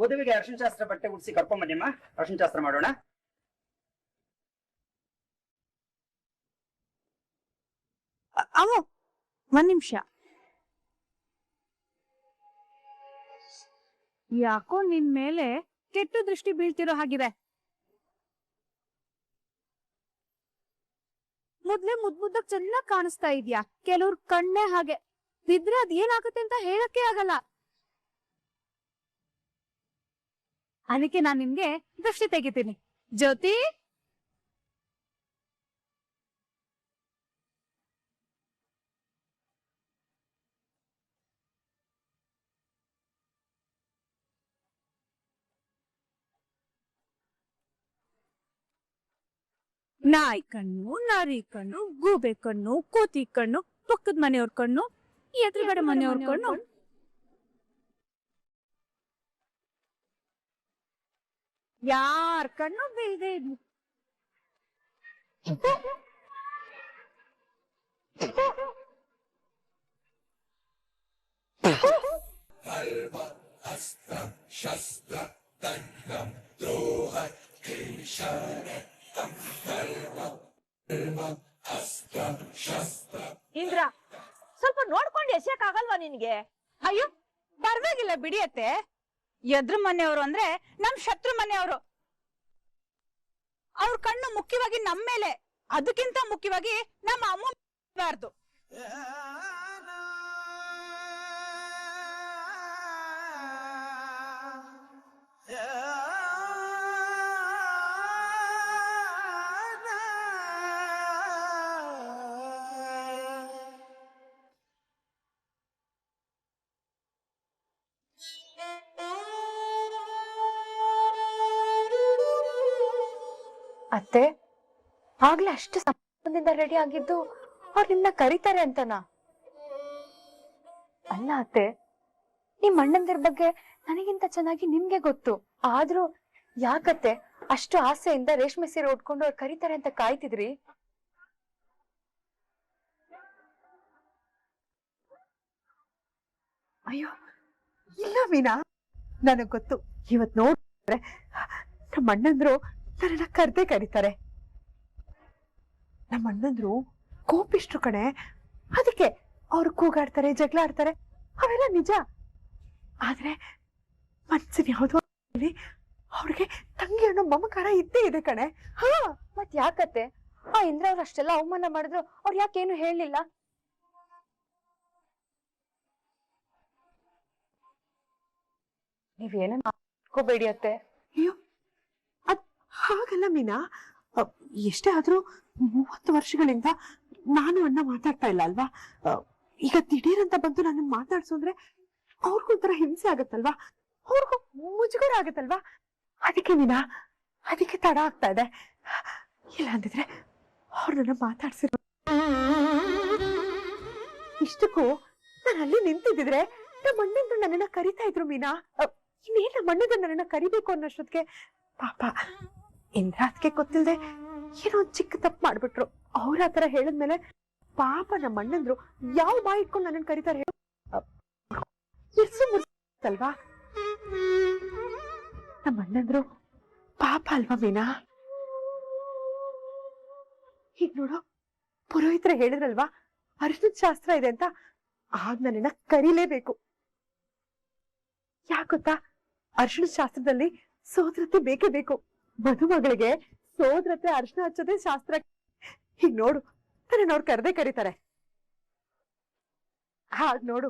ವಧುವಿಗೆ ಅರ್ಶಿನ ಶಾಸ್ತ್ರ ಬಟ್ಟೆ ಉಡಿಸಿ ಕರ್ಕೊಂಡ್ ಬನ್ನಿಮ್ಮ, ಅರ್ಶಿನ ಶಾಸ್ತ್ರ ಮಾಡೋಣ. ಅಮ್ಮ ಒಂದ್ ನಿಮಿಷ. ಯಾಕೋ ನಿನ್ ಮೇಲೆ ಕೆಟ್ಟ ದೃಷ್ಟಿ ಬೀಳ್ತಿರೋ ಹಾಗಿದೆ. ಮೊದ್ಲೇ ಮುದ್ದಾಗ್ ಚೆನ್ನಾಗ್ ಕಾಣಿಸ್ತಾ ಇದ್ಯಾ. ಕೆಲವ್ರ ಕಣ್ಣೆ ಹಾಗೆ ಬಿದ್ರೆ ಅದ್ ಏನಾಗುತ್ತೆ ಅಂತ ಹೇಳಕ್ಕೆ ಆಗಲ್ಲ. ಅದಕ್ಕೆ ನಾನ್ ನಿನ್ಗೆ ದೃಷ್ಟಿ ತೆಗಿತೀನಿ. ಜ್ಯೋತಿ, ನಾಯಿ ಕಣ್ಣು, ನರಿ ಕಣ್ಣು, ಗೂಬೆ ಕಣ್ಣು, ಕೋತಿ ಕಣ್ಣು, ಪಕ್ಕದ ಮನೆಯವ್ರ ಕಣ್ಣು, ಎದುರುಗಡೆ ಮನೆಯವ್ರ ಕಣ್ಣು, ಯಾರ್ ಕಣ್ಣು ಬೀಳ್ದೆ ಇದ್ವು. ಇಂದ್ರ, ಸ್ವಲ್ಪ ನೋಡ್ಕೊಂಡು ಎಸೆಯಕ್ಕಾಗಲ್ವಾ ನಿನ್ಗೆ? ಅಯ್ಯೋ ಪರವಾಗಿಲ್ಲ ಬಿಡಿಯತ್ತೆ. ಎದ್ರು ಮನೆಯವರು ಅಂದ್ರೆ ನಮ್ ಶತ್ರು ಮನೆಯವರು. ಅವ್ರ ಕಣ್ಣು ಮುಖ್ಯವಾಗಿ ನಮ್ಮ ಮೇಲೆ, ಅದಕ್ಕಿಂತ ಮುಖ್ಯವಾಗಿ ನಮ್ಮ ಅಮ್ಮಬಾರ್ದು. ಅತ್ತೆ, ಆಗ್ಲೇ ಅಷ್ಟು ಸಂಬಂಧದಿಂದ ರೆಡಿ ಆಗಿದ್ದು ಅವ್ರು ನಿಮ್ನ ಕರೀತಾರೆ ಅಂತನಾ? ಅಲ್ಲ ಅತ್ತೆ, ನಿಮ್ ಅಣ್ಣಂದಿರ ಬಗ್ಗೆ ನನಗಿಂತ ಚೆನ್ನಾಗಿ ನಿಮ್ಗೆ ಗೊತ್ತು. ಆದ್ರೂ ಯಾಕತ್ತೆ ಅಷ್ಟು ಆಸೆಯಿಂದ ರೇಷ್ಮೆ ಸೀರೆ ಉಟ್ಕೊಂಡು ಅವ್ರು ಕರೀತಾರೆ ಅಂತ ಕಾಯ್ತಿದ್ರಿ? ಅಯ್ಯೋ ಇಲ್ಲ ಮೀನಾ, ನನಗ್ ಗೊತ್ತು. ಇವತ್ ನೋಡ್ರೆ ನಮ್ಮ ಅಣ್ಣಂದ್ರು ನನ್ನನ್ನ ಕರ್ದೇ ಕರೀತಾರೆ. ನಮ್ಮ ಅಣ್ಣಂದ್ರು ಕೋಪಿಷ್ಟ್ರು ಕಣೆ, ಅದಕ್ಕೆ ಅವ್ರು ಕೂಗಾಡ್ತಾರೆ, ಜಗಳ ಆಡ್ತಾರೆ, ಅವೆಲ್ಲ ನಿಜ. ಆದ್ರೆ ಮನ್ಸಿನ ಯಾವ್ದೋ ಅವ್ರಿಗೆ ತಂಗಿ ಅನ್ನೋ ಮಮಕಾರ ಇದ್ದೇ ಇದೆ ಕಣೆ. ಹಾ, ಮತ್ ಯಾಕತ್ತೆ ಆ ಇಂದ್ರ ಅವ್ರು ಅಷ್ಟೆಲ್ಲ ಅವಮಾನ ಮಾಡಿದ್ರು ಅವ್ರು ಯಾಕೇನು ಹೇಳಲಿಲ್ಲ? ನೀವೇನ ಮಾಡ್ಕೋಬೇಡಿ ಅತ್ತೆ. ಅಯ್ಯೋ ಅದ್ ಹಾಗಲ್ಲ ಮೀನಾ, ಎಷ್ಟೇ ಆದ್ರೂ 30 ವರ್ಷಗಳಿಂದ ನಾನು ಅಣ್ಣ ಮಾತಾಡ್ತಾ ಇಲ್ಲ ಅಲ್ವಾ. ಈಗ ದಿಢೀರ್ ಅಂತ ಬಂದು ನನ್ನ ಮಾತಾಡ್ಸೋದ್ರೆ ಅವ್ರಿಗೊಂಥರ ಹಿಂಸೆ ಆಗತ್ತಲ್ವಾ, ಅವ್ರಿಗೂ ಮುಜುಗರ ಆಗತ್ತಲ್ವಾ. ಅದಕ್ಕೆ ಮೀನಾ, ಅದಕ್ಕೆ ತಡ ಆಗ್ತಾ ಇದೆ. ಇಲ್ಲ ಅಂದಿದ್ರೆ ಅವ್ರು ನನ್ನ ಮಾತಾಡ್ಸಿರೋ. ಇಷ್ಟಕ್ಕೂ ನಾನು ಅಲ್ಲಿ ನಿಂತಿದ್ರೆ ನಮ್ಮ ಅಣ್ಣಂದ್ರು ನನ್ನನ್ನ ಕರಿತಾ ಇದ್ರು ಮೀನಾ. ಇನ್ನೇನ್ ನಮ್ಮ ಅಣ್ಣಂದ್ರು ನನ್ನನ್ನ ಕರಿಬೇಕು ಅನ್ನೋಷ್ಟೊತ್ತಿಗೆ ಪಾಪ ಇಂದ್ರ ಅದಕ್ಕೆ ಗೊತ್ತಿಲ್ದೆ ಏನೋ ಒಂದ್ ಚಿಕ್ಕ ತಪ್ಪು ಮಾಡ್ಬಿಟ್ರು. ಅವ್ರ ಆತರ ಹೇಳಿದ್ಮೇಲೆ ಪಾಪ ನಮ್ಮ ಅಣ್ಣಂದ್ರು ಯಾವ ಬಾಯಿ ಇಟ್ಕೊಂಡು ನನ್ನನ್ನು ಕರೀತಾರೆ ಹೇಳು? ಅಲ್ವಾ, ನಮ್ಮ ಅಣ್ಣಂದ್ರು ಪಾಪ ಅಲ್ವಾ ಮೀನಾ. ಈಗ ನೋಡು, ಪುರೋಹಿತರ ಹೇಳಿದ್ರಲ್ವಾ ಅರಿಶಿನ ಶಾಸ್ತ್ರ ಇದೆ ಅಂತ, ಆಗ ನನ್ನನ್ನ ಕರೀಲೇಬೇಕು. ಯಾಕೊತ್ತಾ, ಅರಿಶಿನ ಶಾಸ್ತ್ರದಲ್ಲಿ ಸೋದರತೆ ಬೇಕೇ ಬೇಕು. ಮದುಮಗಳಿಗೆ ಸೋದರತೆ ಅರಿಶಿನ ಹಚ್ಚೋದೇ ಶಾಸ್ತ್ರ. ಹೀಗ್ ನೋಡು, ನನ್ನ ಅವ್ರು ಕರೆದೇ ಕರೀತಾರೆ. ಹಾಗ್ ನೋಡು,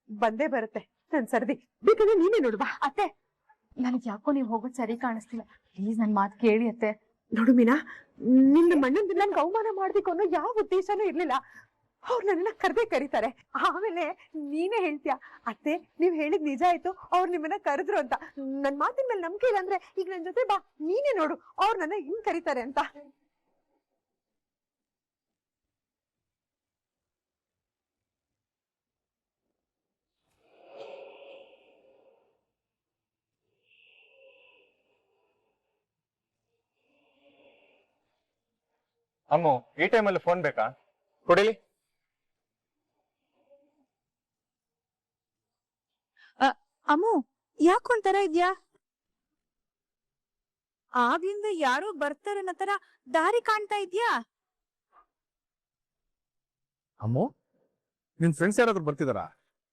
ಬಂದೇ ಬರುತ್ತೆ ನನ್ ಸರ್ದಿ. ಬೇಕಾದ್ರೆ ನೀನೇ ನೋಡು ಬಾ. ಅತ್ತೆ, ನನಗ್ ಯಾಕೋ ನೀವ್ ಹೋಗೋದ್ ಸರಿ ಕಾಣಿಸ್ತಿಲ್ಲ. ಪ್ಲೀಸ್ ನನ್ ಮಾತು ಕೇಳಿ ಅತ್ತೆ. ನೋಡು ಮೀನಾ, ನಿನ್ನ ಮಣ್ಣಂದು ನನ್ಗೆ ಅವಮಾನ ಮಾಡ್ಬೇಕು ಅನ್ನೋ ಯಾವ ಉದ್ದೇಶನೂ ಇರ್ಲಿಲ್ಲ. ಅವ್ರು ನನ್ನನ್ನ ಕರೆದೇ ಕರೀತಾರೆ. ಆಮೇಲೆ ನೀನೇ ಹೇಳ್ತೀಯ, ಅತ್ತೆ ನೀವ್ ಹೇಳಿದ್ ನಿಜ ಆಯ್ತು, ಅವ್ರು ನಿಮ್ಮನ್ನ ಕರೆದ್ರು ಅಂತ. ನನ್ ಮಾತಿನ ಮೇಲೆ ನಂಬಿಕೆ ಇಲ್ಲ ಅಂದ್ರೆ ಈಗ ನನ್ ಜೊತೆ ಬಾ, ನೀನೇ ನೋಡು ಅವ್ರು ನನ್ನ ಹಿಂಗ್ ಕರೀತಾರೆ ಅಂತ. ಅಮ್ಮು, ಈ ಟೈಮಲ್ಲಿ ಫೋನ್ ಬೇಕಾ? ಕೊಡಿಲಿ. ಅಮ್ಮು, ಯಾಕೊಂತರ ಇದ್ಯಾ? ಆಗ್ಲಿಂದ ಯಾರೋ ಬರ್ತಾರೆ ಅನ್ನೋ ತರ ದಾರಿ ಕಾಣ್ತಾ ಇದ್ಯಾ? ಅಮ್ಮು, ನಿನ್ ಫ್ರೆಂಡ್ಸ್ ಯಾರಾದ್ರೂ ಬರ್ತಿದಾರಾ?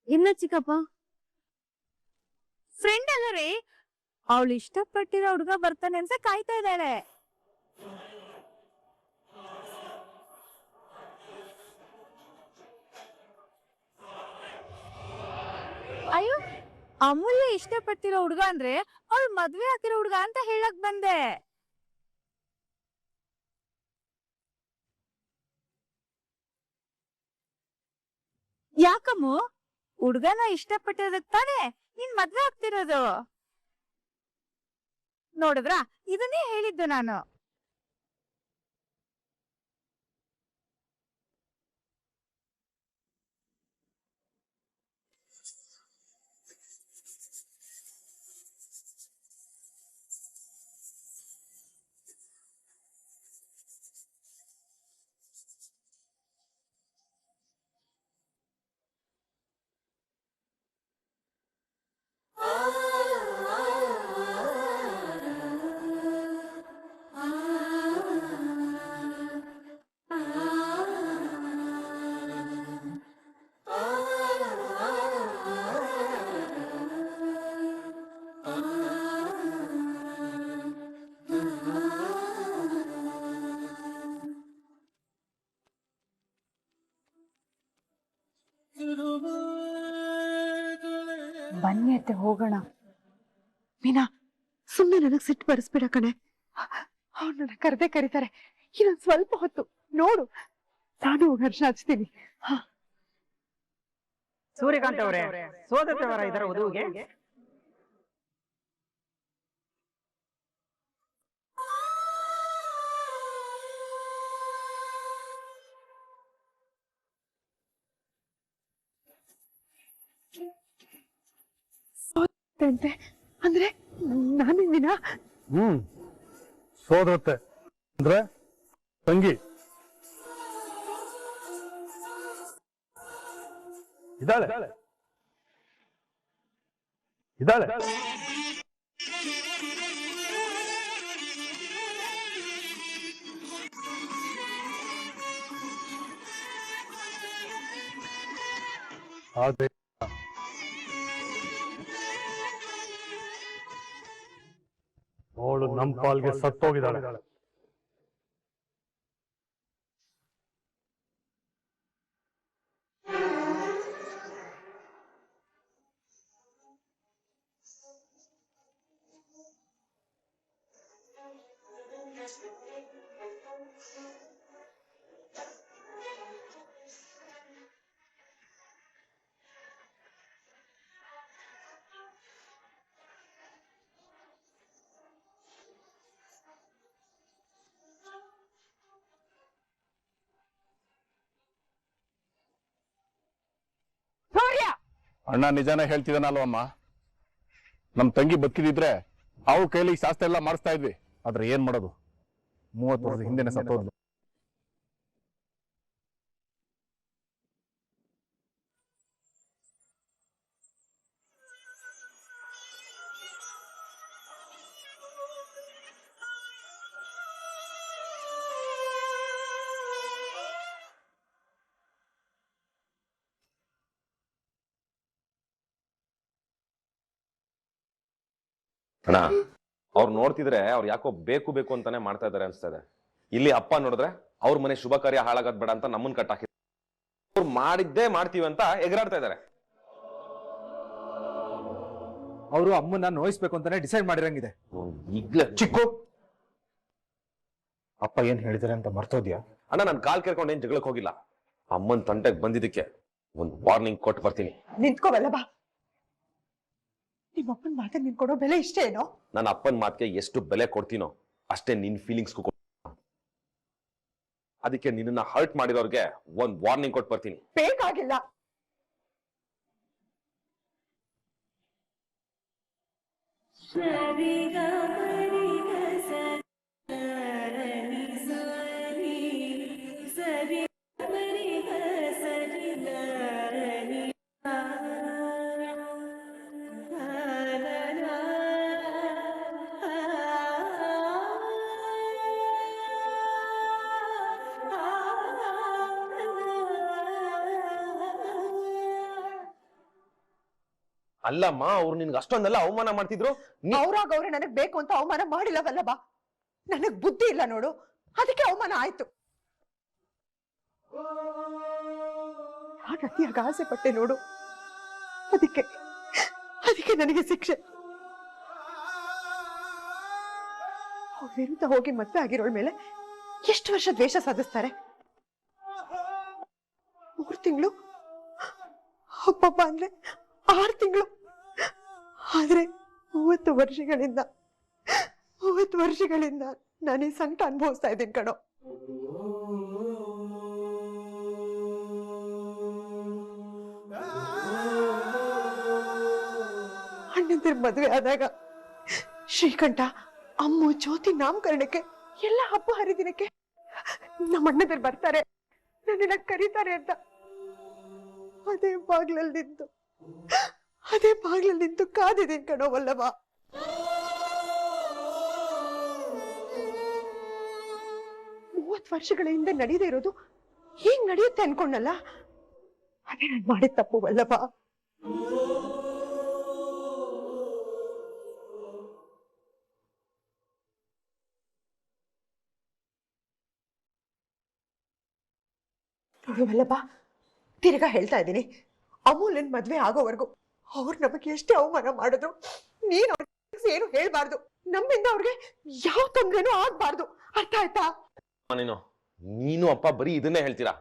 ಇಲ್ಲ ಚಿಕ್ಕಪ್ಪ, ಫ್ರೆಂಡ್ ಅಲ್ಲ ರೀ, ಅವಳು ಇಷ್ಟಪಟ್ಟಿರೋ ಹುಡುಗ ಬರ್ತಾನೆ ಅಂತ ಕಾಯ್ತಾ ಇದ್ದಾಳೆ. ಅಯ್ಯೋ, ಅಮೂಲ್ಯ ಇಷ್ಟಪಟ್ಟಿರೋ ಹುಡುಗ ಅಂದ್ರೆ ಅವಳು ಮದ್ವೆ ಆಗಿರೋ ಹುಡುಗ ಅಂತ ಹೇಳಕ್ ಬಂದೆ. ಯಾಕಮ್ಮು, ಹುಡ್ಗನ ಇಷ್ಟಪಟ್ಟಿರೋದಕ್ ತಾನೇ ನೀನ್ ಮದ್ವೆ ಆಗ್ತಿರೋದು. ನೋಡಿದ್ರಾ, ಇದನ್ನೇ ಹೇಳಿದ್ದು ನಾನು. ಬನ್ನಿ ಅತ್ತೆ, ಹೋಗೋಣ. ಮೀನಾ, ಸುಮ್ನೆ ನನಗ್ ಸಿಟ್ಟು ಬರಿಸ್ಬೇಡ ಕಣೆ. ಅವ್ರು ನನ್ನ ಕರೆದೇ ಕರೀತಾರೆ. ಇನ್ನೊಂದ್ ಸ್ವಲ್ಪ ಹೊತ್ತು ನೋಡು, ನಾನು ಹರ್ಷ ಹಚ್ತೀನಿ. ಸೂರ್ಯಕಾಂತ್ ಅವರೇ, ಸೋದರವರ ಇದರ ವಧುವಿಗೆ ಅಂದ್ರೆ ನಾನೇ ಮೀನಾ? ಸೋದರತ್ತೆ ಅಂದ್ರೆ ತಂಗಿ. ಇದ್ದಾಳೆ ಇದ್ದಾಳೆ. ಆದ್ರೆ ಅವಳು ನಮ್ಮ ಪಾಲ್ಗೆ ಸತ್ತೋಗಿದ್ದಾಳೆ. ಅಣ್ಣ ನಿಜಾನೇ ಹೇಳ್ತಿದ್ದಾನಲ್ವಮ್ಮ, ನಮ್ ತಂಗಿ ಬದುಕಿದಿದ್ರೆ ಅವ್ರ ಕೈಲಿ ಶಾಸ್ತ್ರ ಎಲ್ಲ ಮಾಡಿಸ್ತಾ ಇದ್ವಿ. ಆದ್ರೆ ಏನ್ ಮಾಡೋದು, 30 ವರ್ಷದ ಹಿಂದೆನೆ ಸತ್ತೋದ್ಲು. ಅಣ್ಣ, ಅವ್ರು ನೋಡ್ತಿದ್ರೆ ಅವ್ರು ಯಾಕೋ ಬೇಕು ಬೇಕು ಅಂತಾನೆ ಮಾಡ್ತಾ ಇದಾರೆ ಅನ್ಸ್ತದೆ. ಇಲ್ಲಿ ಅಪ್ಪ ನೋಡಿದ್ರೆ ಅವ್ರ ಮನೆ ಶುಭ ಕಾರ್ಯ ಹಾಳಾಗದ್ ಬೇಡ ಅಂತ ನಮ್ಮನ್ ಕಟ್ಟಾಕಿ ಅವ್ರು ಮಾಡಿದ್ದೇ ಮಾಡ್ತೀವಿ ಅಂತ ಎಗರಾಡ್ತಾ ಇದಾರೆ. ಅವರು ಅಮ್ಮನ್ನ ನೋಯಿಸ್ಬೇಕು ಅಂತಾನೆ ಡಿಸೈಡ್ ಮಾಡಿರಂಗಿದೆ. ಈಗ್ಲೇ ಚಿಕ್ಕು, ಅಪ್ಪ ಏನ್ ಹೇಳಿದಾರೆ ಅಂತ ಮರ್ತೋದ್ಯಾ? ಅಣ್ಣ, ನಾನು ಕಾಲ್ ಕೇಳ್ಕೊಂಡು ಏನ್ ಜಗಳಕ್ಕೆ ಹೋಗಿಲ್ಲ. ಅಮ್ಮನ್ ತಂಟೆಗೆ ಬಂದಿದ್ದಕ್ಕೆ ಒಂದ್ ವಾರ್ನಿಂಗ್ ಕೊಟ್ಟು ಬರ್ತೀನಿ. ನಿಂತ್ಕೋವಲ್ಲ ಬಾ. ನಿಮ್ಮಪ್ಪನ ಮಾತಿಗೆ ನೀನ್ ಕೊಡೋ ಬೆಲೆ ಇಷ್ಟೇ ಏನೋ? ನನ್ನ ಅಪ್ಪನ ಮಾತಿಗೆ ಎಷ್ಟು ಬೆಲೆ ಕೊಡ್ತೀನೋ ಅಷ್ಟೇ ನಿನ್ ಫೀಲಿಂಗ್ಸ್ಗೂ. ಅದಕ್ಕೆ ನಿನ್ನ ಹರ್ಟ್ ಮಾಡಿರೋರ್ಗೆ ಒಂದ್ ವಾರ್ನಿಂಗ್ ಕೊಟ್ಟು ಬರ್ತೀನಿ. ಬೇಕಾಗಿಲ್ಲ. ಅಲ್ಲಮ್ಮ ಅವ್ರು ನಿನ್ಗೆ ಅಷ್ಟೊಂದೆಲ್ಲ ಅವಮಾನ ಮಾಡ್ತಿದ್ರು. ಅವ್ರಾಗ ಅವ್ರೆ ನನಗ್ ಬೇಕು ಅಂತ ಅವಮಾನ ಮಾಡಿಲ್ಲ ವಲ್ಲಭ. ನನಗ್ ಬುದ್ಧಿ ಇಲ್ಲ ನೋಡು, ಅದಕ್ಕೆ ಅವಮಾನ ಆಯ್ತು. ನಾನು ಅತಿಯಾಗ ಆಸೆ ಪಟ್ಟೆ ನೋಡು, ಅದಕ್ಕೆ ನನಗೆ ಶಿಕ್ಷೆ. ಅವ್ರ ವಿರುದ್ಧ ಹೋಗಿ ಮದ್ವೆ ಆಗಿರೋಳ ಮೇಲೆ ಎಷ್ಟು ವರ್ಷ ದ್ವೇಷ ಸಾಧಿಸ್ತಾರೆ? 3 ತಿಂಗಳು, ಹಬ್ಬ ಅಂದ್ರೆ 6 ತಿಂಗಳು. ಆದ್ರೆ 30 ವರ್ಷಗಳಿಂದ ನಾನು ಈ ಸಂಕಟ ಅನುಭವಿಸ್ತಾ ಇದ್ದೀನಿ ಕಣೋ. ಅಣ್ಣಂದಿರ ಮದುವೆ ಆದಾಗ ಶ್ರೀಕಂಠ, ಅಮ್ಮು, ಜ್ಯೋತಿ ನಾಮಕರಣಕ್ಕೆ ಎಲ್ಲ ಹಬ್ಬ ಹರಿದಿನಕ್ಕೆ ನಮ್ಮ ಅಣ್ಣದಿರು ಬರ್ತಾರೆ, ನನ್ನನ್ನ ಕರೀತಾರೆ ಅಂತ ಅದೇ ಬಾಗ್ಲಲ್ಲಿ ನಿಂತು ಕಾದಿದ್ದೀನಿ ಕಣೋ ವಲ್ಲಭ. 30 ವರ್ಷಗಳ ಹಿಂದೆ ನಡೀದೇ ಇರೋದು ಹೀಗ್ ನಡೆಯುತ್ತೆ ಅನ್ಕೊಂಡಲ್ಲ, ಅದೇ ನಾನು ಮಾಡಿದ ತಪ್ಪು ವಲ್ಲಭ. ನೋಡು ವಲ್ಲಭ, ತಿರ್ಗಾ ಹೇಳ್ತಾ ಇದ್ದೀನಿ, ಅಮೂಲ್ಯನ್ ಮದ್ವೆ ಆಗೋವರೆಗೂ ಅವ್ರು ನಮಗೆ ಎಷ್ಟೇ ಅವಮಾನ ಮಾಡಿದ್ರು ನೀನು ಏನು ಹೇಳ್ಬಾರ್ದು. ನಮ್ಮಿಂದ ಅವ್ರಿಗೆ ಯಾವ ತೊಂದ್ರೆನೂ ಆಗ್ಬಾರ್ದು, ಅರ್ಥ ಆಯ್ತಾ? ನೀನು ಅಪ್ಪ ಬರೀ ಇದನ್ನೇ ಹೇಳ್ತೀರಾ?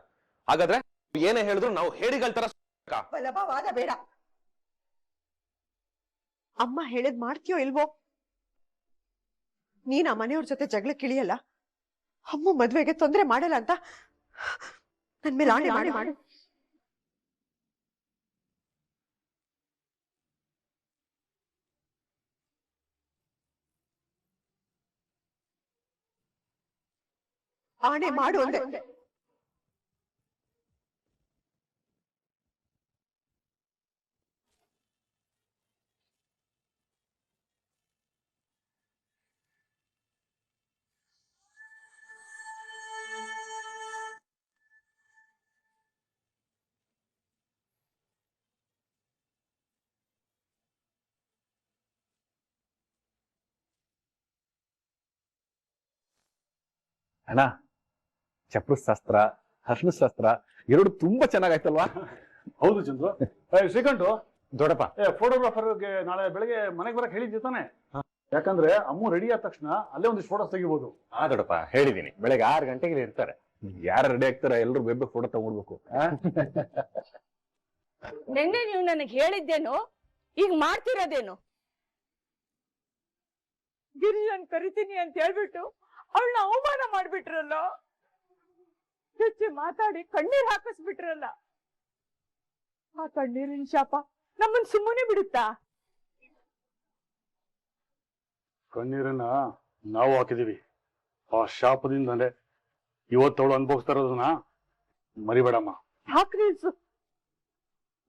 ಹಾಗಾದ್ರೆ ಏನೇ ಹೇಳಿದ್ರು ನಾವು ಹೇಳಿಗಳ ವಲ್ಲಭ, ವಾದ ಬೇಡ. ಅಮ್ಮ ಹೇಳಿದ್ ಮಾಡ್ತೀಯೋ ಇಲ್ವೋ? ನೀನ್ ಆ ಮನೆಯವ್ರ ಜೊತೆ ಜಗಳಕ್ಕೆ ಇಳಿಯಲ್ಲ, ಅಮ್ಮ ಮದ್ವೆಗೆ ತೊಂದ್ರೆ ಮಾಡಲ್ಲ ಅಂತ ನನ್ ಮೇಲೆ ಆಣೆ ಮಾಡು. ಆಣೆ ಮಾಡು ಅಂದೆ. ಅಣ್ಣ, ಚಪ್ರ ಶಾಸ್ತ್ರ, ಹರ್ಷಣ ಶಾಸ್ತ್ರ ಎರಡು ತುಂಬಾ ಚೆನ್ನಾಗಾಯ್ತಲ್ವಾ? ಹೌದು ಚಂದ್ರು. ಶ್ರೀಕಂಠು ದೊಡ್ಡಪ್ಪ, ಫೋಟೋಗ್ರಾಫರ್ಗೆ ನಾಳೆ ಬೆಳಗ್ಗೆ ಮನೆಗೆ ಬರಕ್ ಹೇಳಿದ್ದೆ ತಾನೆ? ಯಾಕಂದ್ರೆ ಅಮ್ಮು ರೆಡಿ ಆದ ತಕ್ಷಣ ಅಲ್ಲೇ ಒಂದಿಷ್ಟು ಫೋಟೋಸ್ ತೆಗಿಬಹುದು. ದೊಡ್ಡಪ್ಪ ಹೇಳಿದೀನಿ, ಬೆಳಗ್ಗೆ 6 ಗಂಟೆಗೆ ಇರ್ತಾರೆ. ಯಾರು ರೆಡಿ ಆಗ್ತಾರೆ ಎಲ್ಲರೂ ಬೇಬೆ ಫೋಟೋ ತಗೊಂಡ್ಬೇಕು. ನಿನ್ನೆ ನೀವು ನನಗೆ ಹೇಳಿದ್ದೇನು, ಈಗ ಮಾಡ್ತಿರೋದೇನು? ಗಿರಿಜನ್ ಕರಿತೀನಿ ಅಂತ ಹೇಳ್ಬಿಟ್ಟು ಅವಳನ್ನ ಅವಮಾನ ಮಾಡ್ಬಿಟ್ರಲ್ಲ, ಹೆಚ್ಚು ಮಾತಾಡಿ ಕಣ್ಣೀರ್ ಹಾಕಿಸ್ಬಿಟ್ರಲ್ಲ. ಆ ಕಣ್ಣೀರಿನ ಶಾಪ ನಮ್ಮನ್ ಸುಮ್ಮನೆ ಬಿಡುತ್ತಾ? ಕಣ್ಣೀರನ್ನ ನಾವು ಹಾಕಿದೀವಿ. ಆ ಶಾಪದಿಂದಲೇ ಇವತ್ತವಳು ಅನುಭವಿಸ್ತಾ ಇರೋದನ್ನ ಮರಿಬೇಡಮ್ಮ. ಹಾಕ್ರಿಸು,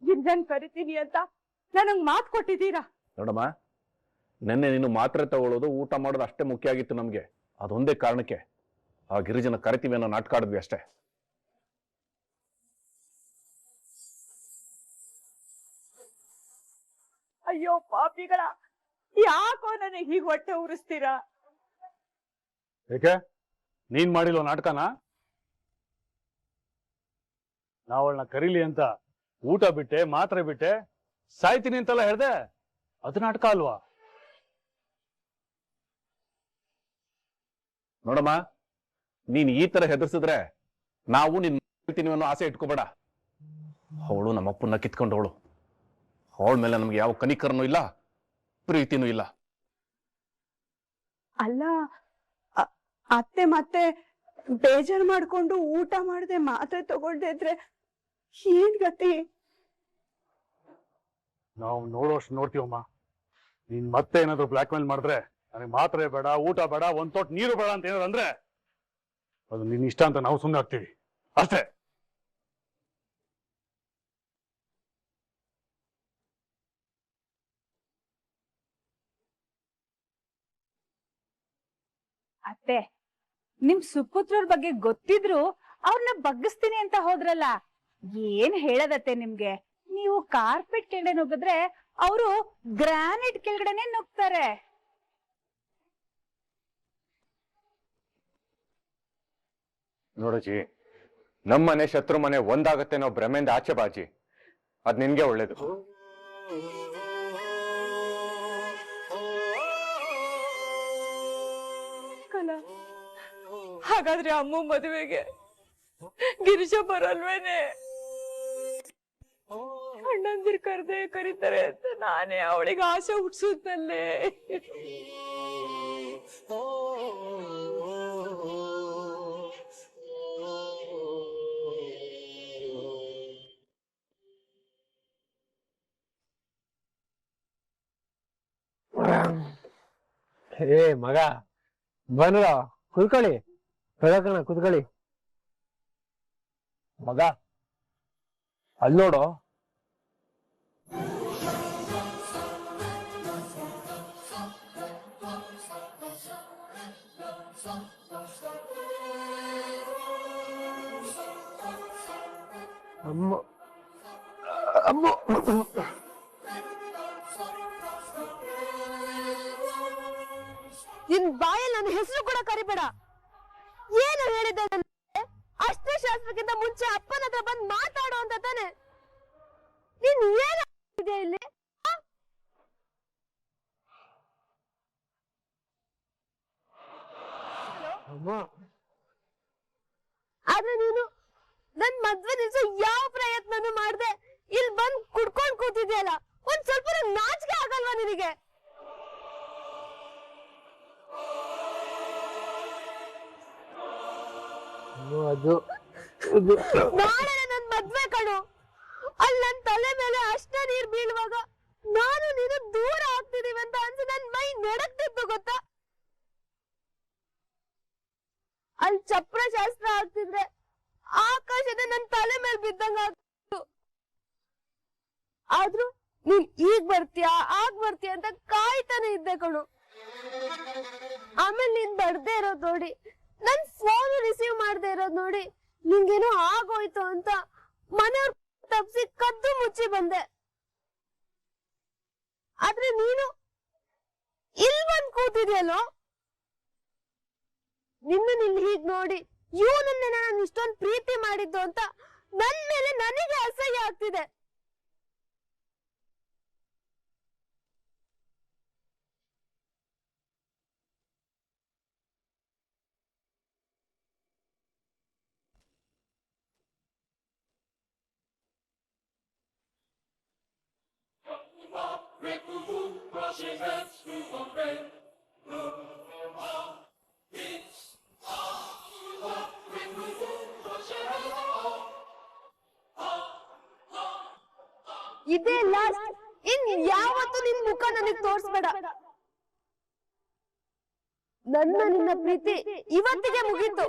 ಗಿರಿಜನ್ ಕರಿತೀನಿ ಅಂತ ನನಗ್ ಮಾತು ಕೊಟ್ಟಿದ್ದೀರಾ. ನೋಡಮ್ಮ, ನಿನ್ನೆ ನೀನು ಮಾತ್ರೆ ತಗೊಳ್ಳೋದು, ಊಟ ಮಾಡೋದು ಅಷ್ಟೇ ಮುಖ್ಯ ಆಗಿತ್ತು ನಮ್ಗೆ. ಅದೊಂದೇ ಕಾರಣಕ್ಕೆ ಆ ಗಿರಿಜನ ಕರಿತೀವಿ ಅನ್ನೋ ನಾಟಕ ಆಡಿದ್ವಿ ಅಷ್ಟೇ. ಅಯ್ಯೋ ಪಾಪಿಗಳ, ಯಾಕೋ ನನಗೆ ಹೀಗೆ ಹೊಟ್ಟೆ ಉರಿಸ್ತೀರಾ? ಏಕೆ ನೀನ್ ಮಾಡಿಲ್ವ ನಾಟಕನ? ನಾವಳನ್ನ ಕರೀಲಿ ಅಂತ ಊಟ ಬಿಟ್ಟೆ, ಮಾತ್ರೆ ಬಿಟ್ಟೆ, ಸಾಯ್ತೀನಿ ಅಂತೆಲ್ಲ ಹೇಳ್ದೆ, ಅದು ನಾಟಕ ಅಲ್ವಾ? ನೋಡಮ್ಮ, ನೀನ್ ಈ ತರ ಹೆದರ್ಸಿದ್ರೆ ನಾವು ನಿನ್ ಹೇಳ್ತೀನಿ ಅನ್ನೋ ಆಸೆ ಇಟ್ಕೋಬೇಡ. ಅವಳು ನಮ್ಮಪ್ಪನ್ನ ಕಿತ್ಕೊಂಡವಳು. ಅವಳ ಮೇಲೆ ನಮ್ಗೆ ಯಾವ ಕನಿಕರನೂ ಇಲ್ಲ, ಪ್ರೀತಿನೂ ಇಲ್ಲ. ಅಲ್ಲ ಅತ್ತೆ ಮತ್ತೆ ಬೇಜಾರು ಮಾಡ್ಕೊಂಡು ಊಟ ಮಾಡದೆ ಮಾತ್ರೆ ತಗೊಳ್ದೆ ಇದ್ರೆ ಏನ್ ಗತಿ? ನಾವು ನೋಡೋಷ್ಟು ನೋಡ್ತೀವಮ್ಮ. ನೀನ್ ಮತ್ತೆ ಏನಾದ್ರು ಬ್ಲಾಕ್ ಮೇಲ್ ಮಾಡಿದ್ರೆ, ನನಗೆ ಮಾತ್ರೆ ಬೇಡ, ಊಟ ಬೇಡ, ಒಂದ್ ತೊಟ್ಟು ನೀರು ಬೇಡ ಅಂತ ಏನಾದ್ರು ಅಂದ್ರೆ ಅದು ನಿನ್ ಇಷ್ಟ ಅಂತ ನಾವು ಸುಮ್ಮನೆ ಆಗ್ತೀವಿ ಅಷ್ಟೇ. ಅತ್ತೆ, ನಿಮ್ ಸುಪುತ್ರರ ಬಗ್ಗೆ ಗೊತ್ತಿದ್ರು ಅವ್ರನ್ನ ಬಗ್ಗಿಸ್ತೀನಿ ಅಂತ ಹೋದ್ರಲ್ಲ, ಏನ್ ಹೇಳದತ್ತೆ ನಿಮ್ಗೆ? ನೀವು ಕಾರ್ಪೆಟ್ ಕೆಂಡೆ ನುಗ್ಗಿದ್ರೆ ಅವರು ಗ್ರಾನೈಟ್ ಕೆಳಗಡೆನೆ ನುಗ್ತಾರೆ. ನೋಡಜಿ, ನಮ್ಮನೆ ಶತ್ರು ಮನೆ ಒಂದಾಗತ್ತೆ ನಾವು ಭ್ರಮೆಯಿಂದ ಆಚೆ ಬಾಜಿ. ಅದ್ ನಿನ್ಗೆ ಒಳ್ಳೇದು. ಹಾಗಾದ್ರೆ ಅಮ್ಮ ಮದುವೆಗೆ ಗಿರೀಶ ಬರಲ್ವೇನೆ? ಅಣ್ಣಂದಿರ್ ಕರೀತಾರೆ ಅಂತ ನಾನೇ ಅವಳಿಗೆ ಆಸೆ ಹುಟ್ಸುತ್ತಲ್ಲೇ. ಏ ಮಗ ಬಂದ್ರ ಕುತ್ಕೊಳ್ಳಿ, ಬೆಳಕಣ ಕುತ್ಕೊಳ್ಳಿ. ಮಗ ಅಲ್ಲಿ ನೋಡು, ಅಮ್ಮ ಅಮ್ಮ ನಿನ್ ಬಾಯಲ್ಲಿ ನನ್ನ ಹೆಸರು ಕೂಡ ಕರಿಬೇಡ. ಏನು ಹೇಳಿದ್ದೆ? ಅಷ್ಟೇ ಶಾಸ್ತ್ರಕ್ಕಿಂತ ಮುಂಚೆ ಅಪ್ಪನ ಹತ್ರ ಬಂದ್ ಮಾತಾಡೋ ಅಂತ ತಾನೆ. ನೀನ್ ಏನಿದೆ ಇಲ್ಲಿ? ಆದ್ರೆ ನೀನು ನನ್ ಮದ್ವೆ ದಿವಸ ಯಾವ ಪ್ರಯತ್ನನೂ ಮಾಡ್ದೆ ಇಲ್ಲಿ ಬಂದ್ ಕುಡ್ಕೊಂಡ್ ಕೂತಿದ್ಯಲ್ಲ, ಒಂದ್ ಸ್ವಲ್ಪ ನಾಚಿಕೆ ಆಗಲ್ವಾ ನಿನಗೆ? ನಾಳೆ ನನ್ ಮದ್ವೆ ಕಣು. ಅಲ್ಲಿ ನನ್ ತಲೆ ಮೇಲೆ ಅಷ್ಟ ನೀರ್ ಬೀಳುವಾಗ ನಾನು ನೀನು ದೂರ ಆಗ್ತಿದೀವಿ ಅಂತ ಅನ್ಸಿ ನನ್ ಮೈ ನಡಕ್ತಿತ್ತು ಗೊತ್ತಾ? ಅಲ್ಲಿ ಚಪ್ರ ಶಾಸ್ತ್ರ ಆಗ್ತಿದ್ರೆ ಆಕಾಶದ ನನ್ ತಲೆ ಮೇಲೆ ಬಿದ್ದಂಗ ಆಗ್ತಿತ್ತು. ಆದ್ರೂ ನೀನ್ ಈಗ ಬರ್ತೀಯಾ ಆಗ್ ಬರ್ತೀಯ ಅಂತ ಕಾಯ್ತಾನೆ ಇದ್ದೆ ಕಣು. ಆಮೇಲೆ ನೀನ್ ಬರ್ದೇ ಇರೋದ್ ನೋಡಿ, ನನ್ ಫೋನ್ ರಿಸೀವ್ ಮಾಡದೆ ಇರೋದ್ ನೋಡಿ ನಿಂಗೇನೋ ಆಗೋಯ್ತು ಅಂತ ಮನೆಯವ್ರ ತಪ್ಸಿ ಕದ್ದು ಮುಚ್ಚಿ ಬಂದೆ. ಆದ್ರೆ ನೀನು ಇಲ್ ಬಂದ್ ಕೂತಿದ್ಯಲ್ಲೋ. ನಿನ್ನ ಹೀಗ್ ನೋಡಿ ಇವನನ್ನೇ ನಾನು ಇಷ್ಟೊಂದು ಪ್ರೀತಿ ಮಾಡಿದ್ದು ಅಂತ ನನ್ ಮೇಲೆ ನನಗೆ ಅಸಹ್ಯ ಆಗ್ತಿದೆ. ಇದೇ ಲಾಸ್ಟ್. ಇನ್ ಯಾವತ್ತೂ ನಿನ್ ಮುಖ ನನಗ್ ತೋರ್ಸ್ಬೇಡ. ನಿನ್ನ ಪ್ರೀತಿ ಇವತ್ತಿಗೆ ಮುಗೀತು.